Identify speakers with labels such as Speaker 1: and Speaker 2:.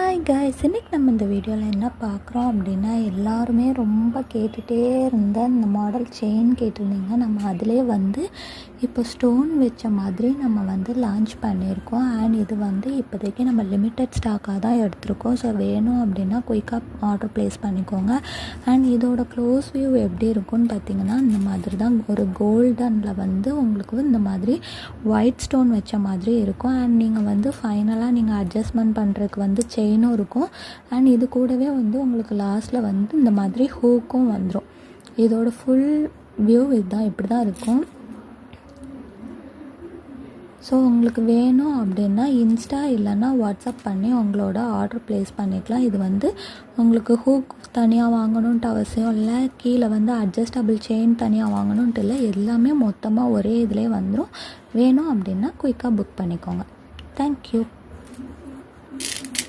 Speaker 1: Hi guys, இன்றைக்கி நம்ம இந்த வீடியோவில் என்ன பார்க்குறோம் அப்படின்னா, எல்லாருமே ரொம்ப கேட்டுகிட்டே இருந்த இந்த மாடல் செயின் கேட்டிருந்தீங்க. நம்ம அதிலே இப்போ ஸ்டோன் வச்ச மாதிரி நம்ம லான்ச் பண்ணியிருக்கோம். அண்ட் இது இப்போதைக்கு நம்ம லிமிட்டட் ஸ்டாக்காக தான் எடுத்திருக்கோம். ஸோ வேணும் அப்படின்னா குயிக்காக ஆர்டர் ப்ளேஸ் பண்ணிக்கோங்க. அண்ட் இதோட க்ளோஸ் வியூ எப்படி இருக்கும்னு பார்த்திங்கன்னா, இந்த மாதிரி தான் ஒரு கோல்டனில் உங்களுக்கு இந்த மாதிரி ஒயிட் ஸ்டோன் வச்ச மாதிரி இருக்கும். அண்ட் நீங்கள் ஃபைனலாக நீங்கள் அட்ஜஸ்ட்மெண்ட் பண்ணுறதுக்கு செயினும் இருக்கும். அண்ட் இது கூடவே உங்களுக்கு லாஸ்ட்டில் இந்த மாதிரி ஹூக்கும் வந்துடும். இதோட ஃபுல் வியூ இதுதான், இப்படி தான் இருக்கும். ஸோ உங்களுக்கு வேணும் அப்படின்னா இன்ஸ்டா இல்லைன்னா வாட்ஸ்அப் பண்ணி உங்களோட ஆர்டர் ப்ளேஸ் பண்ணிக்கலாம். இது உங்களுக்கு ஹூக் தனியாக வாங்கணுன்ட்டு அவசியம் இல்லை, கீழே அட்ஜஸ்டபிள் செயின் தனியாக வாங்கணுன்ட்டு இல்லை, எல்லாமே மொத்தமாக ஒரே இதிலே வந்துடும். வேணும் அப்படின்னா குயிக்காக புக் பண்ணிக்கோங்க. தேங்க்யூ.